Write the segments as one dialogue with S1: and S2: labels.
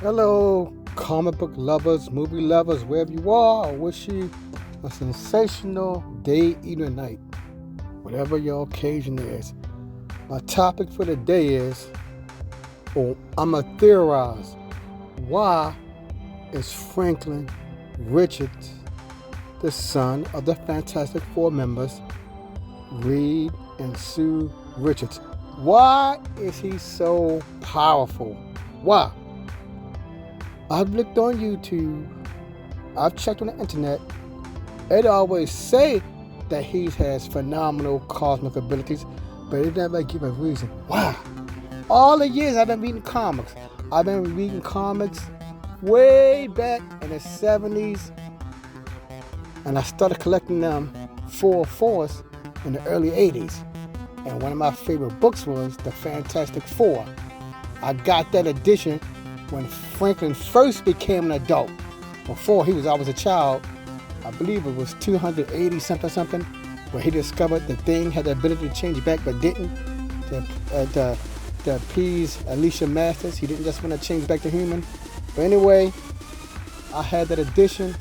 S1: Hello, comic book lovers, movie lovers, wherever you are. I wish you a sensational day, evening, night, whatever your occasion is. My topic for the day is, I'm going to theorize, why is Franklin Richards the son of the Fantastic Four members, Reed and Sue Richards? Why is he so powerful? Why? I've looked on YouTube, I've checked on the internet. It always say that he has phenomenal cosmic abilities, but it never give a reason. Why? All the years I've been reading comics. I've been reading comics way back in the 70s, and I started collecting them 4/4s in the early 80s. And one of my favorite books was The Fantastic Four. I got that edition when Franklin first became an adult. Before he was always a child, I believe it was 280 something, where he discovered the thing had the ability to change back but didn't, to appease Alicia Masters. He didn't just want to change back to human. But anyway, I had that edition.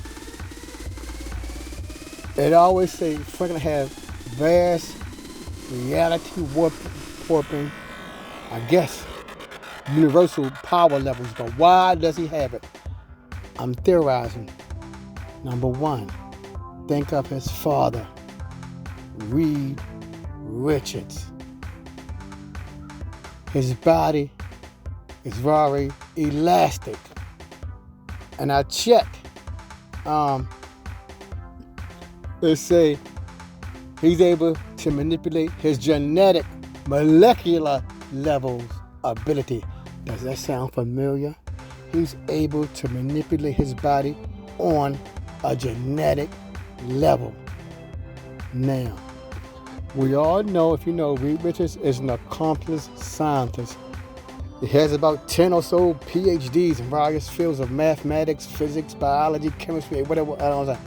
S1: It always say Franklin has vast reality warping, I guess, universal power levels, but why does he have it? I'm theorizing. Number one, think of his father, Reed Richards. His body is very elastic. And I checked. They say he's able to manipulate his genetic molecular levels ability. Does that sound familiar? He's able to manipulate his body on a genetic level. Now, we all know, if you know, Reed Richards is an accomplished scientist. He has about 10 or so PhDs in various fields of mathematics, physics, biology, chemistry, whatever. I don't know.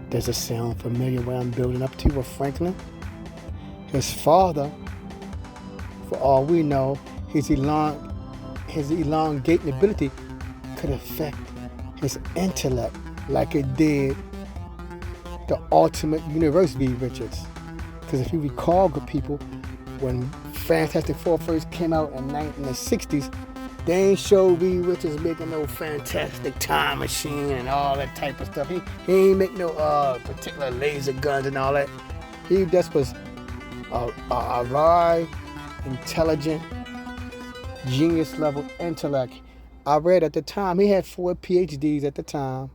S1: Does it sound familiar where I'm building up to with Franklin? His father, for all we know, his elongating ability could affect his intellect like it did the ultimate universe Reed Richards. Because if you recall, good people, when Fantastic Four first came out in the 60s, they ain't show Reed Richards making no fantastic time machine and all that type of stuff. He ain't make no particular laser guns and all that. He just was a very intelligent, genius level intellect. I read at the time, he had 4 PhDs at the time.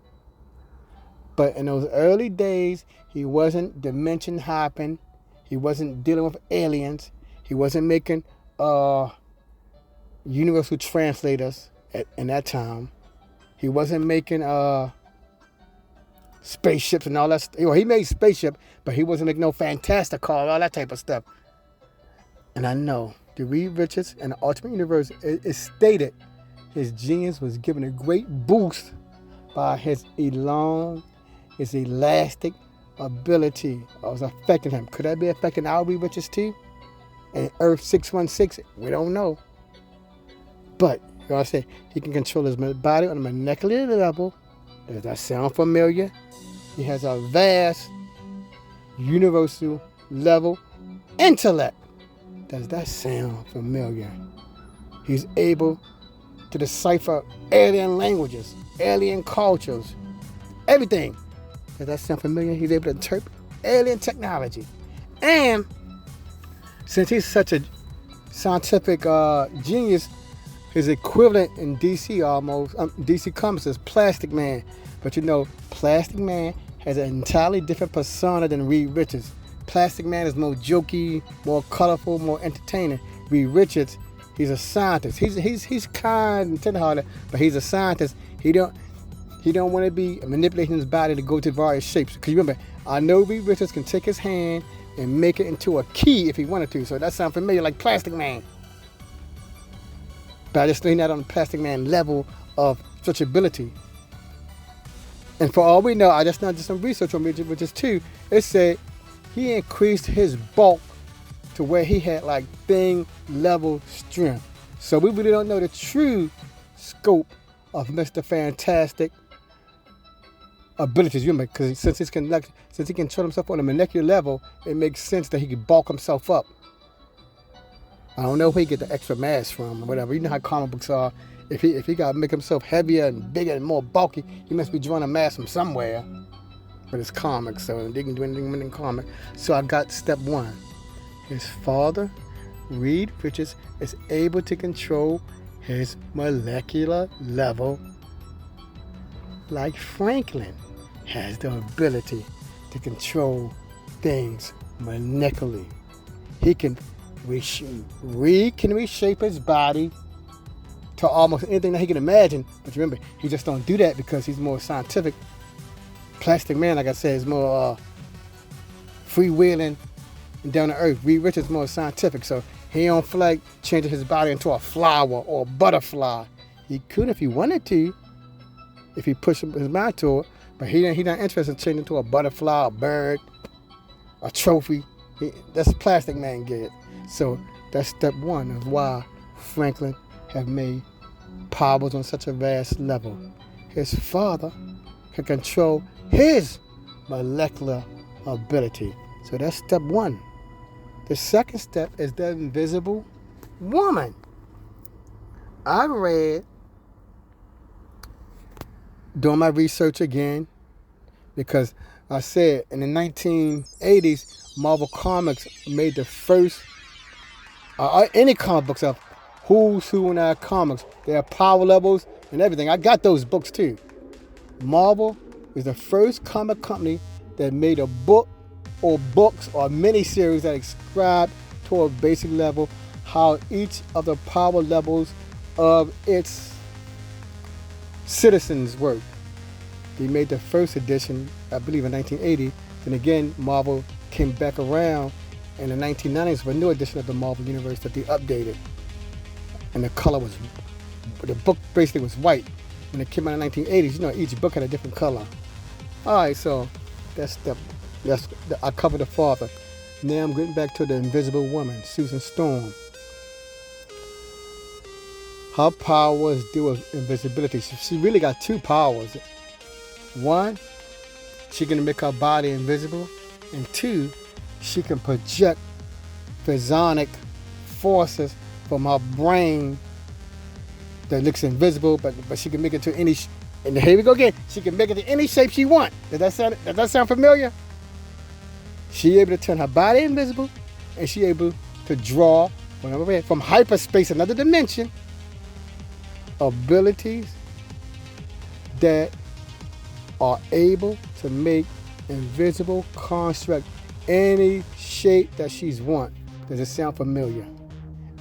S1: But in those early days, he wasn't dimension hopping. He wasn't dealing with aliens. He wasn't making universal translators in that time. He wasn't making spaceships and all that stuff. He made spaceship, but he wasn't making no fantastic car, all that type of stuff. And I know the Reed Richards and the Ultimate Universe is stated his genius was given a great boost by his elastic ability. Was affecting him. Could that be affecting our Reed Richards too? And Earth 616, we don't know. But, you know what I say, he can control his body on a molecular level. Does that sound familiar? He has a vast, universal level intellect. Does that sound familiar? He's able to decipher alien languages, alien cultures, everything. Does that sound familiar? He's able to interpret alien technology. And since he's such a scientific genius, his equivalent in DC DC Comics is Plastic Man. But you know, Plastic Man has an entirely different persona than Reed Richards. Plastic Man is more jokey, more colorful, more entertaining. Reed Richards, he's a scientist. He's kind and tenderhearted, but he's a scientist. He don't want to be manipulating his body to go to various shapes. Because remember, I know Reed Richards can take his hand and make it into a key if he wanted to. So that sounds familiar, like Plastic Man. But I just think that on the Plastic Man level of such ability. And for all we know, I just did some research on Reed Richards too. It said he increased his bulk to where he had like thing level strength. So we really don't know the true scope of Mr. Fantastic abilities. Remember, because since he can control himself on a molecular level, it makes sense that he could bulk himself up. I don't know where he get the extra mass from or whatever. You know how comic books are. If he got to make himself heavier and bigger and more bulky, he must be drawing a mass from somewhere. But it's comics, so they can do anything in comic. So I got step one. His father, Reed Richards, is able to control his molecular level like Franklin has the ability to control things molecularly. Reed can reshape his body to almost anything that he can imagine. But remember, he just don't do that because he's more scientific. Plastic Man, like I said, is more freewheeling and down to earth. Reed Richards is more scientific, so he don't feel like changing his body into a flower or a butterfly. He could if he wanted to, if he pushed his mind to it, but he not interested in changing into a butterfly, a bird, a trophy. That's Plastic Man get. So that's step one of why Franklin have made powers on such a vast level. His father can control his molecular ability. So that's step one. The second step is the invisible woman. I read, doing my research again, because I said in the 1980s, Marvel Comics made the first, any comic books of who's who in our comics. Their power levels and everything. I got those books too. Marvel was the first comic company that made a book or books or miniseries that described to a basic level how each of the power levels of its citizens work. They made the first edition, I believe, in 1980. Then again, Marvel came back around in the 1990s with a new edition of the Marvel Universe that they updated. And the color was, the book basically was white. When it came out in the 1980s, you know, each book had a different color. All right, so I covered the father. Now I'm getting back to the invisible woman, Susan Storm. Her powers deal with invisibility. She really got two powers. One, she can make her body invisible. And two, she can project psionic forces from her brain that looks invisible, but she can make it to any, and here we go again, she can make it to any shape she wants. Does that sound familiar? She able to turn her body invisible, and she able to draw from hyperspace, another dimension, abilities that are able to make invisible construct any shape that she's want. Does it sound familiar?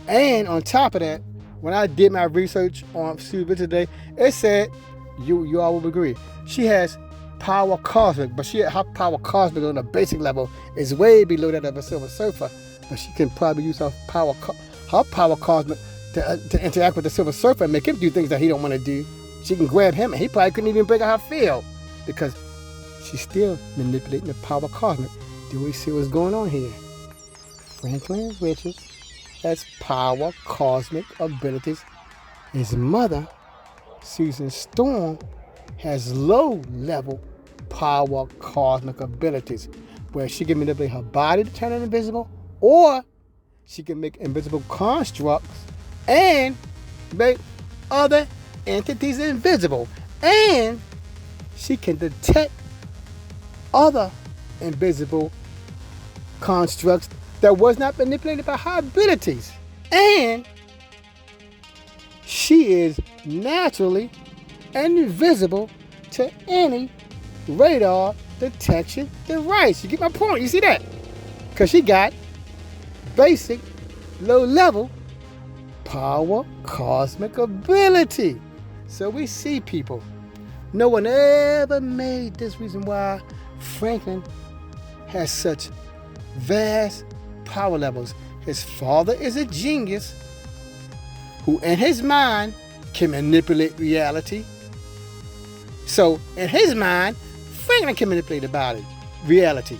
S1: And on top of that, when I did my research on Sue Richards today, it said, you all will agree, she has power cosmic, but her power cosmic on a basic level is way below that of a Silver Surfer. But she can probably use her power cosmic to interact with the Silver Surfer and make him do things that he don't want to do. She can grab him and he probably couldn't even break out her field because she's still manipulating the power cosmic. Do we see what's going on here? Franklin Richards has power cosmic abilities. His mother, Susan Storm, has low-level power cosmic abilities where she can manipulate her body to turn it invisible, or she can make invisible constructs and make other entities invisible, and she can detect other invisible constructs that was not manipulated by her abilities. And she is naturally invisible to any radar detection device. You get my point? You see that? Because she got basic, low-level power cosmic ability. So we see, people, no one ever made this reason why Franklin has such vast power levels. His father is a genius who in his mind can manipulate reality. So in his mind, Franklin can manipulate the body, reality.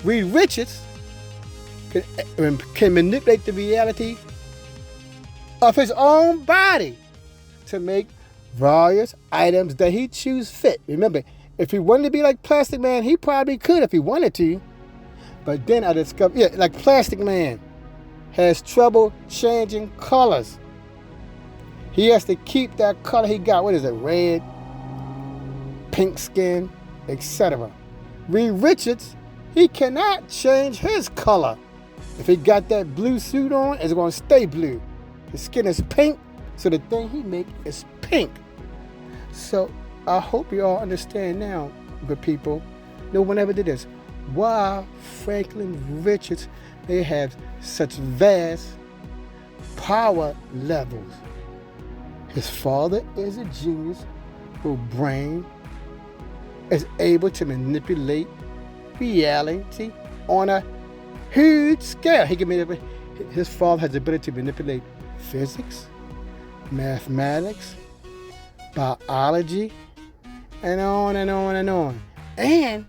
S1: Reed Richards can manipulate the reality of his own body. to make various items that he choose fit. Remember, if he wanted to be like Plastic Man, he probably could if he wanted to. But then I discovered, like Plastic Man has trouble changing colors. He has to keep that color he got. What is it? Red, pink skin, etc. Reed Richards, he cannot change his color. If he got that blue suit on, it's going to stay blue. His skin is pink, so the thing he make is pink. So I hope you all understand now, good people. No one ever did this. Why Franklin Richards may have such vast power levels. His father is a genius whose brain is able to manipulate reality on a huge scale. His father has the ability to manipulate physics, mathematics, biology, and on and on and on. And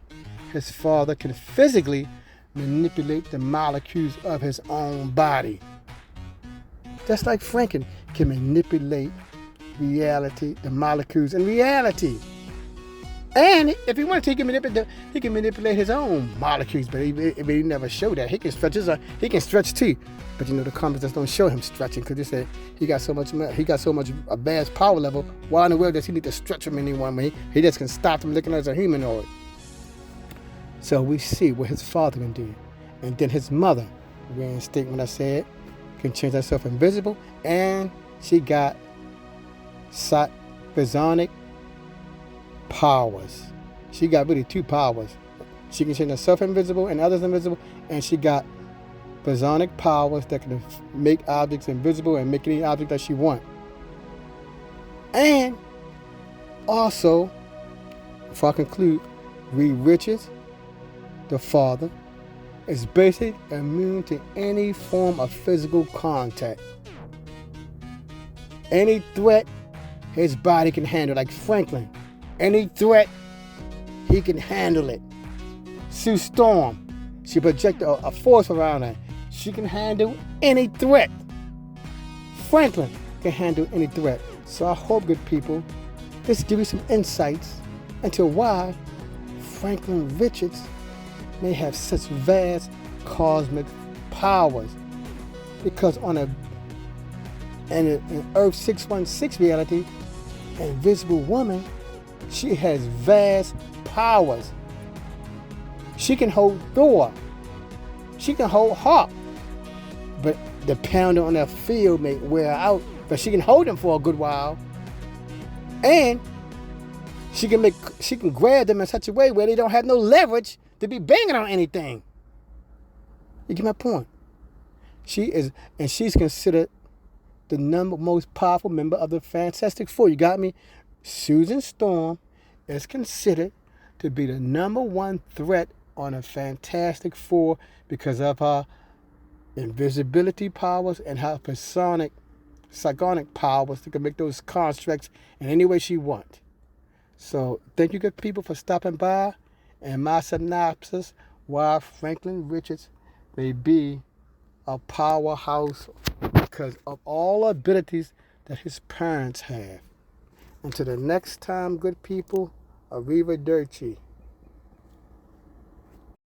S1: his father can physically manipulate the molecules of his own body. Just like Franklin can manipulate reality, the molecules in reality. And if he wanted to, he can manipulate his own molecules, but he never showed that. He can stretch too. But the comics just don't show him stretching, because they say he got so much a vast power level. Why in the world does he need to stretch him in any one way? He just can stop him looking as a humanoid. So we see what his father can do. And then his mother, reinstate what I said, can change herself invisible, and she got psionic powers. She got really two powers. She can change herself invisible and others invisible, and she got psionic powers that can make objects invisible and make any object that she wants. And also, before I conclude, Reed Richards, the father, is basically immune to any form of physical contact. Any threat, his body can handle, like Franklin. Any threat, he can handle it. Sue Storm, she projected a force around her. She can handle any threat. Franklin can handle any threat. So I hope, good people, this gives you some insights into why Franklin Richards may have such vast cosmic powers. Because in Earth 616 reality, Invisible Woman, she has vast powers. She can hold Thor. She can hold Hawk. But the pounder on that field may wear her out. But she can hold him for a good while. And she can grab them in such a way where they don't have no leverage to be banging on anything. You get my point? She's considered the most powerful member of the Fantastic Four. You got me? Susan Storm is considered to be the #1 threat on the Fantastic Four because of her invisibility powers and her psionic powers that can make those constructs in any way she wants. So thank you, good people, for stopping by. And my synopsis, why Franklin Richards may be a powerhouse because of all abilities that his parents have. Until the next time, good people, arrivederci.